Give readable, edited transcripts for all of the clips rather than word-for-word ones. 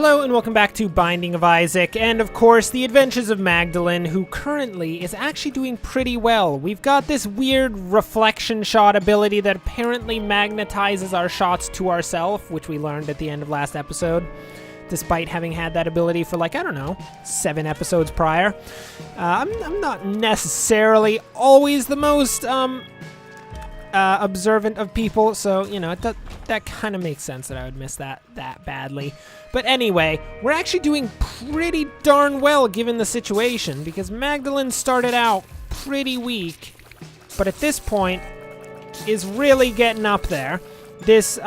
Hello and welcome back to Binding of Isaac, and of course, the adventures of Magdalene, who currently is actually doing pretty well. We've got this weird reflection shot ability that apparently magnetizes our shots to ourselves, which we learned at the end of last episode, despite having had that ability for like, I don't know, 7 episodes prior. I'm not necessarily always the most observant of people, so, you know, that kind of makes sense that I would miss that badly. But anyway, we're actually doing pretty darn well given the situation, because Magdalene started out pretty weak, but at this point is really getting up there. This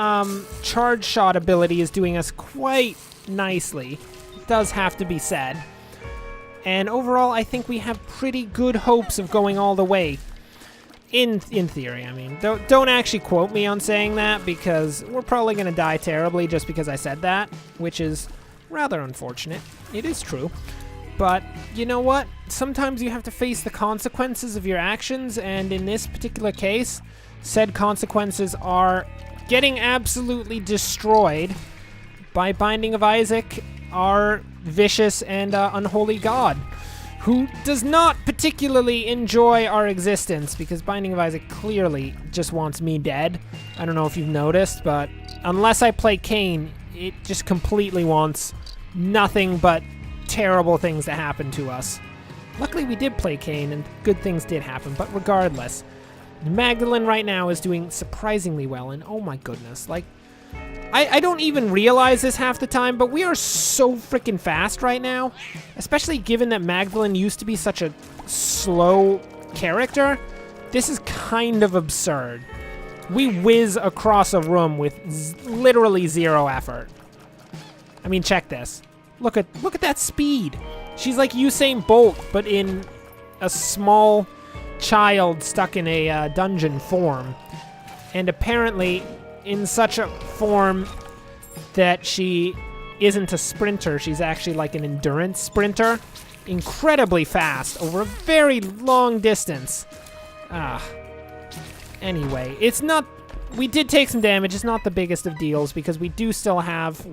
charge shot ability is doing us quite nicely, it does have to be said. And overall, I think we have pretty good hopes of going all the way. In theory, I mean. Don't actually quote me on saying that, because we're probably going to die terribly just because I said that, which is rather unfortunate. It is true. But you know what? Sometimes you have to face the consequences of your actions, and in this particular case, said consequences are getting absolutely destroyed by Binding of Isaac, our vicious and unholy god, who does not particularly enjoy our existence, because Binding of Isaac clearly just wants me dead. I don't know if you've noticed, but unless I play Cain, it just completely wants nothing but terrible things to happen to us. Luckily we did play Cain, and good things did happen, but regardless, Magdalene right now is doing surprisingly well, and oh my goodness, like, I don't even realize this half the time, but we are so freaking fast right now, especially given that Magdalene used to be such a slow character. This is kind of absurd. We whiz across a room with literally zero effort. I mean, check this. Look at that speed. She's like Usain Bolt, but in a small child stuck in a dungeon form, and apparently in such a form that she isn't a sprinter, she's actually like an endurance sprinter. Incredibly fast over a very long distance. Anyway, it's not... We did take some damage. It's not the biggest of deals, because we do still have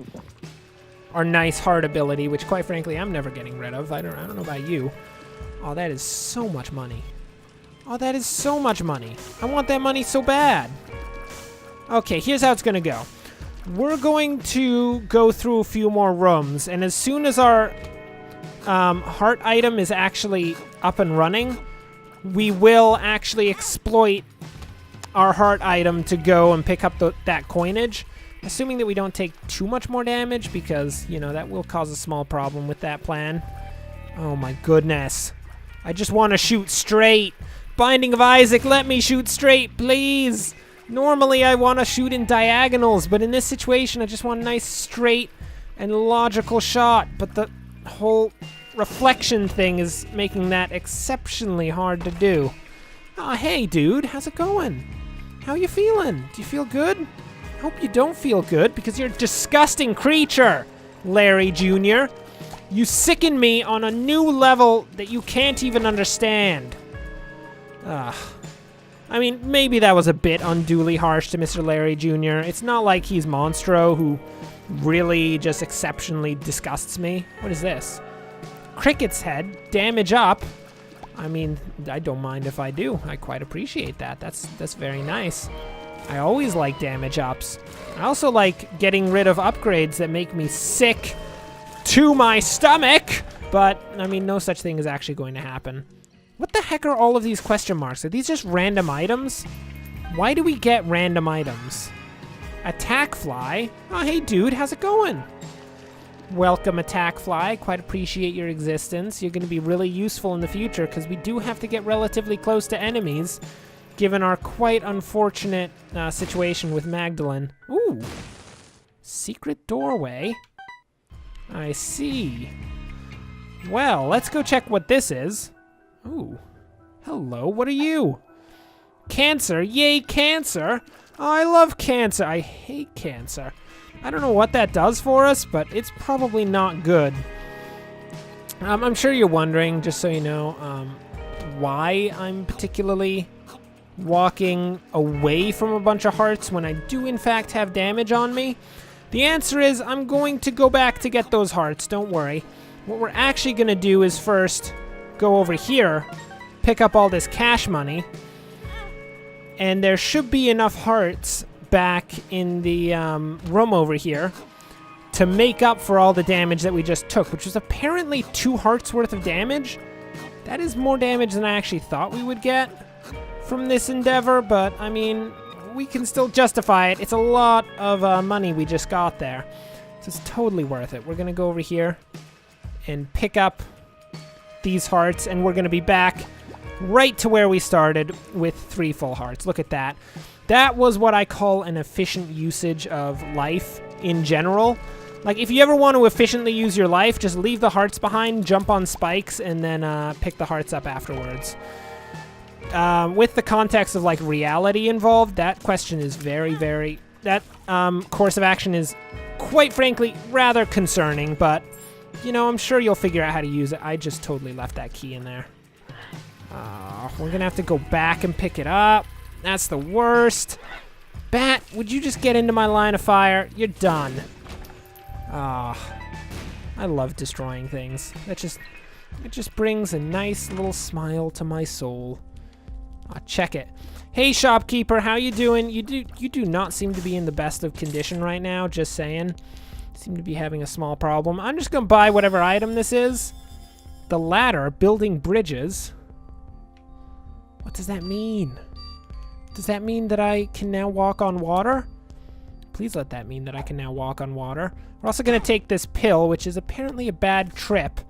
our nice heart ability, which quite frankly I'm never getting rid of. I don't know about you. Oh, that is so much money. Oh, that is so much money. I want that money so bad. Okay, here's how it's gonna go. We're going to go through a few more rooms, and as soon as our heart item is actually up and running, we will actually exploit our heart item to go and pick up that coinage, assuming that we don't take too much more damage, because, you know, that will cause a small problem with that plan. Oh my goodness. I just want to shoot straight. Binding of Isaac, let me shoot straight, please. Normally I want to shoot in diagonals, but in this situation I just want a nice straight and logical shot, but the whole reflection thing is making that exceptionally hard to do. Aw, hey dude, how's it going? How you feeling? Do you feel good? I hope you don't feel good, because you're a disgusting creature, Larry Jr. You sicken me on a new level that you can't even understand. I mean, maybe that was a bit unduly harsh to Mr. Larry Jr. It's not like he's Monstro, who really just exceptionally disgusts me. What is this? Cricket's head, damage up. I mean, I don't mind if I do. I quite appreciate that. That's very nice. I always like damage ups. I also like getting rid of upgrades that make me sick to my stomach, but, I mean, no such thing is actually going to happen. What the heck are all of these question marks? Are these just random items? Why do we get random items? Attack Fly? Oh, hey dude, how's it going? Welcome, Attack Fly. Quite appreciate your existence. You're going to be really useful in the future, because we do have to get relatively close to enemies, given our quite unfortunate situation with Magdalene. Ooh. Secret doorway. I see. Well, let's go check what this is. Ooh. Hello, what are you? Cancer? Yay, cancer! Oh, I love cancer. I hate cancer. I don't know what that does for us, but it's probably not good. I'm sure you're wondering, just so you know, why I'm particularly walking away from a bunch of hearts when I do in fact have damage on me. The answer is I'm going to go back to get those hearts, don't worry. What we're actually going to do is first go over here, pick up all this cash money, and there should be enough hearts back in the room over here to make up for all the damage that we just took, which was apparently 2 hearts worth of damage. That is more damage than I actually thought we would get from this endeavor, but I mean, we can still justify it. It's a lot of money we just got there, so it's totally worth it. We're gonna go over here and pick up these hearts, and we're gonna be back right to where we started with 3 full hearts. Look at that. That was what I call an efficient usage of life in general. Like, if you ever want to efficiently use your life, just leave the hearts behind, jump on spikes, and then pick the hearts up afterwards. With the context of, like, reality involved, that question is that course of action is, quite frankly, rather concerning, but, you know, I'm sure you'll figure out how to use it. I just totally left that key in there. We're gonna have to go back and pick it up. That's the worst. Bat, would you just get into my line of fire? You're done. I love destroying things. It just brings a nice little smile to my soul. Check it. Hey, shopkeeper, how you doing? You do not seem to be in the best of condition right now, just saying. Seem to be having a small problem. I'm just gonna buy whatever item this is. The ladder, building bridges. What does that mean? Does that mean that I can now walk on water? Please let that mean that I can now walk on water. We're also going to take this pill, which is apparently a bad trip.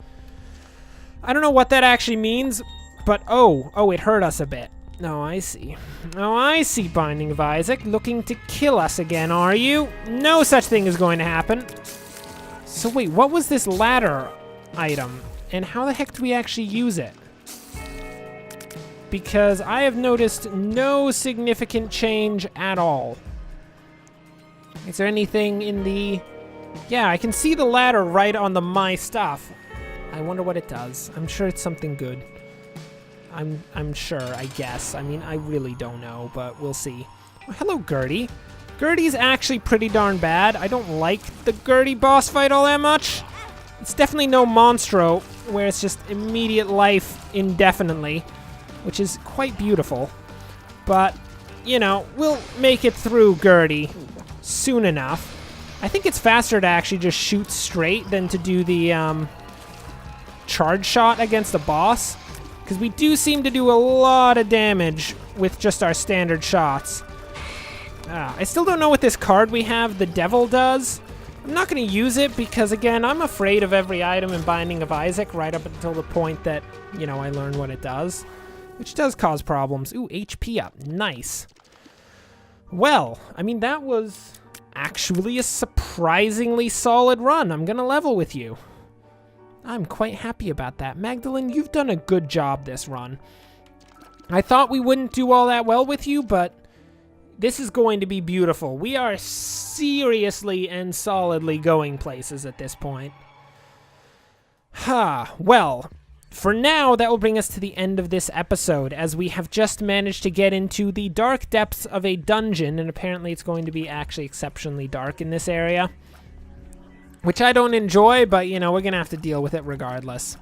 I don't know what that actually means, but oh, it hurt us a bit. Oh, I see. Oh, I see, Binding of Isaac. Looking to kill us again, are you? No such thing is going to happen. So wait, what was this ladder item? And how the heck do we actually use it? Because I have noticed no significant change at all. Is there anything in the... Yeah, I can see the ladder right on the My Stuff. I wonder what it does. I'm sure it's something good. I'm sure, I guess. I mean, I really don't know, but we'll see. Oh, hello, Gertie. Gertie's actually pretty darn bad. I don't like the Gertie boss fight all that much. It's definitely no Monstro, where it's just immediate life indefinitely, which is quite beautiful. But, you know, we'll make it through Gertie soon enough. I think it's faster to actually just shoot straight than to do the charge shot against the boss, because we do seem to do a lot of damage with just our standard shots. I still don't know what this card we have, the Devil, does. I'm not going to use it because, again, I'm afraid of every item in Binding of Isaac right up until the point that, you know, I learn what it does, which does cause problems. Ooh, HP up. Nice. Well, I mean, that was actually a surprisingly solid run. I'm going to level with you. I'm quite happy about that. Magdalene, you've done a good job this run. I thought we wouldn't do all that well with you, but this is going to be beautiful. We are seriously and solidly going places at this point. Well, for now, that will bring us to the end of this episode, as we have just managed to get into the dark depths of a dungeon, and apparently it's going to be actually exceptionally dark in this area, which I don't enjoy, but, you know, we're going to have to deal with it regardless.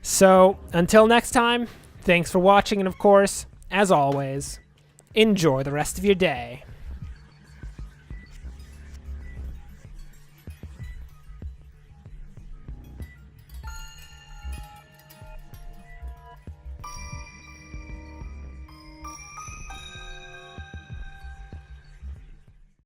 So, until next time, thanks for watching, and of course, as always, enjoy the rest of your day.